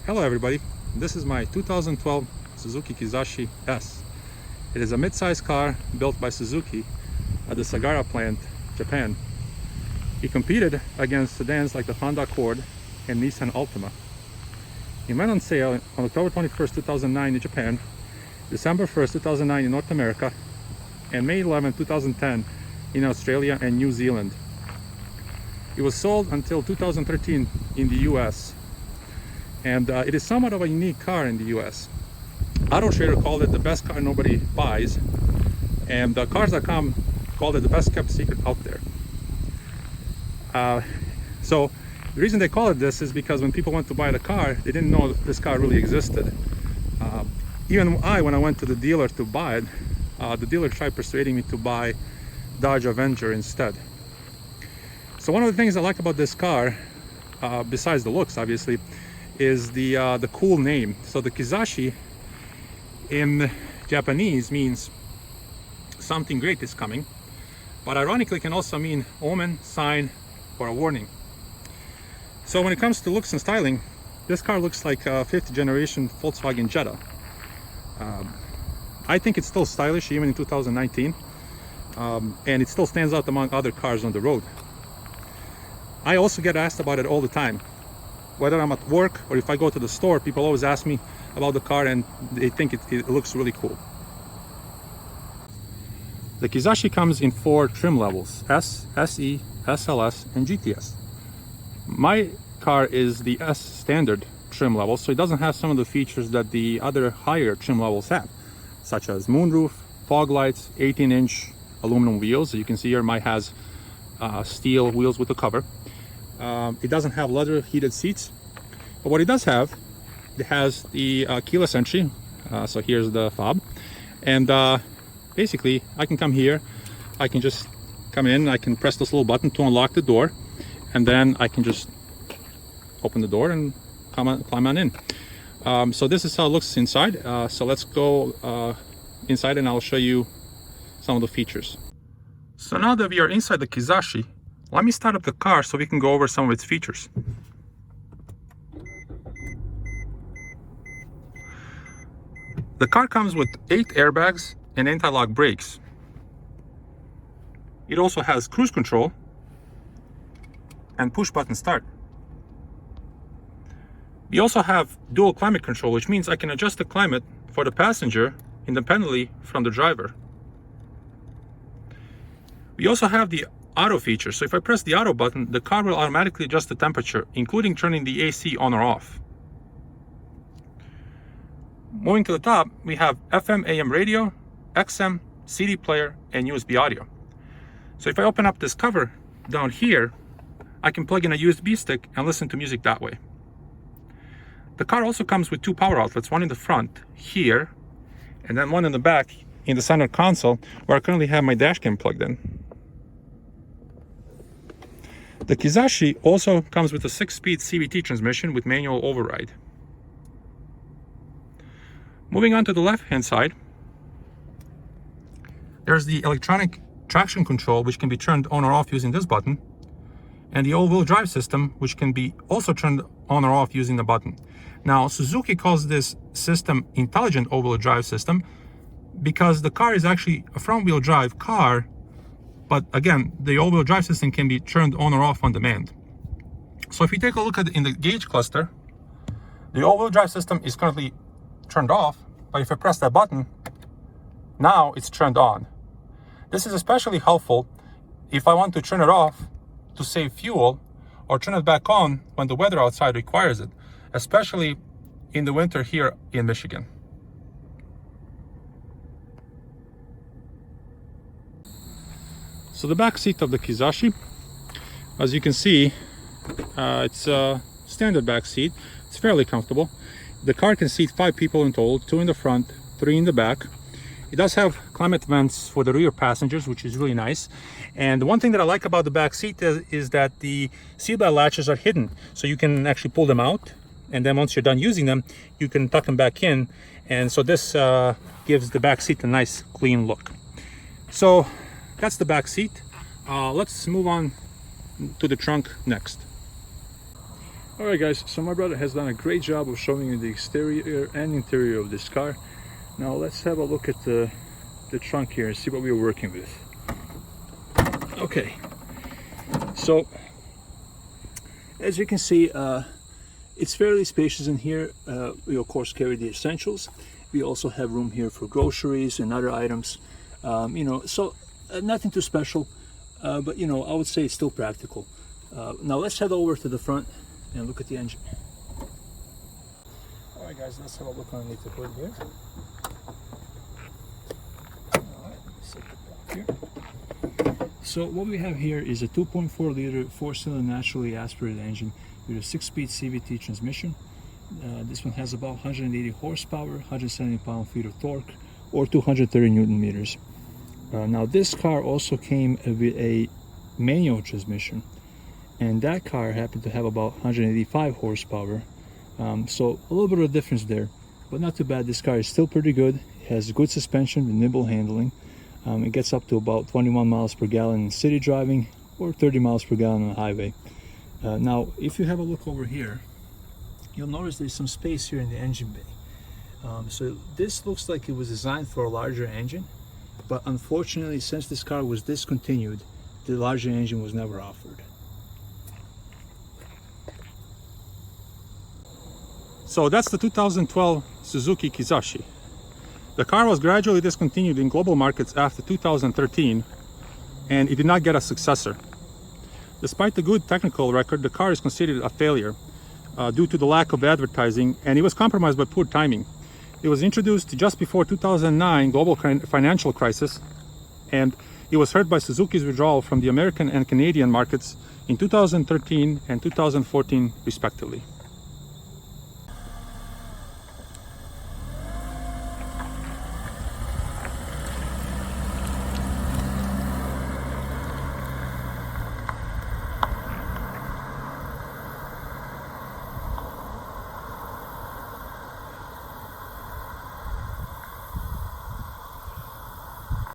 Hello everybody, this is my 2012 Suzuki Kizashi S. It is a mid-size car built by Suzuki at the Sagara plant, Japan. It competed against sedans like the Honda Accord and Nissan Altima. It went on sale on October 21st, 2009 in Japan, December 1st, 2009 in North America, and May 11, 2010 in Australia and New Zealand. It was sold until 2013 in the US, and it is somewhat of a unique car in the US. Auto Trader called it the best car nobody buys, and Cars.com called it the best kept secret out there. So the reason they call it this is because when people went to buy the car, they didn't know this car really existed. Even when I went to the dealer to buy it, the dealer tried persuading me to buy Dodge Avenger instead. So one of the things I like about this car, besides the looks obviously, is the cool name. So the Kizashi in Japanese means something great is coming, but ironically can also mean omen, sign, or a warning. So when it comes to looks and styling, this car looks like a 5th generation Volkswagen Jetta. I think it's still stylish even in 2019, and it still stands out among other cars on the road. I also get asked about it all the time. Whether I'm at work or if I go to the store, people always ask me about the car and they think it looks really cool. The Kizashi comes in 4 trim levels: S, SE, SLS, and GTS. My car is the S standard trim level, so it doesn't have some of the features that the other higher trim levels have, such as moonroof, fog lights, 18-inch aluminum wheels. You can see here mine has steel wheels with a cover. It doesn't have leather heated seats, but what it does have, it has the keyless entry. So here's the fob, and basically I can come here, I can just come in, I can press this little button to unlock the door, and then I can just open the door and climb on in. So this is how it looks inside. So let's go inside and I'll show you some of the features. So now that we are inside the Kizashi, let me start up the car so we can go over some of its features. The car comes with 8 airbags and anti-lock brakes. It also has cruise control and push button start. We also have dual climate control, which means I can adjust the climate for the passenger independently from the driver. We also have the auto feature, so if I press the auto button, the car will automatically adjust the temperature, including turning the AC on or off. Moving to the top, we have FM AM radio, XM, CD player, and USB audio. So if I open up this cover down here, I can plug in a USB stick and listen to music that way. The car also comes with 2 power outlets, one in the front here, and then one in the back in the center console, where I currently have my dash cam plugged in. The Kizashi also comes with a 6-speed CVT transmission with manual override. Moving on to the left-hand side, there's the electronic traction control, which can be turned on or off using this button, and the all-wheel drive system, which can be also turned on or off using the button. Now, Suzuki calls this system intelligent all-wheel drive system because the car is actually a front-wheel drive car, but again, the all-wheel drive system can be turned on or off on demand. So if you take a look at in the gauge cluster, the all-wheel drive system is currently turned off, but if I press that button, now it's turned on. This is especially helpful if I want to turn it off to save fuel, or turn it back on when the weather outside requires it, especially in the winter here in Michigan. So the back seat of the Kizashi, as you can see, it's a standard back seat. It's fairly comfortable. The car can seat 5 people in total, 2 in the front, 3 in the back. It does have climate vents for the rear passengers, which is really nice. And the one thing that I like about the back seat is that the seatbelt latches are hidden. So you can actually pull them out, and then once you're done using them, you can tuck them back in. And so this gives the back seat a nice clean look. So that's the back seat. Let's move on to the trunk next. Alright guys, so my brother has done a great job of showing you the exterior and interior of this car. Now let's have a look at the trunk here and see what we were working with. Okay, so as you can see, it's fairly spacious in here. We of course carry the essentials. We also have room here for groceries and other items. You know, so nothing too special, but you know, I would say it's still practical. Now let's head over to the front and look at the engine. All right guys, let's have a look underneath the hood here. All right, let's set the block here. So what we have here is a 2.4 liter 4-cylinder naturally aspirated engine with a 6-speed CVT transmission. This one has about 180 horsepower, 170 pound-feet of torque, or 230 Newton meters. Now this car also came with a manual transmission, and that car happened to have about 185 horsepower. So a little bit of a difference there, but not too bad. This car is still pretty good. It has good suspension with nimble handling. It gets up to about 21 miles per gallon in city driving or 30 miles per gallon on the highway. Now, if you have a look over here, you'll notice there's some space here in the engine bay. So this looks like it was designed for a larger engine, but unfortunately, since this car was discontinued, the larger engine was never offered. So that's the 2012 Suzuki Kizashi. The car was gradually discontinued in global markets after 2013, and it did not get a successor. Despite the good technical record, the car is considered a failure due to the lack of advertising, and it was compromised by poor timing. It was introduced just before 2009 global financial crisis, and it was hurt by Suzuki's withdrawal from the American and Canadian markets in 2013 and 2014 respectively.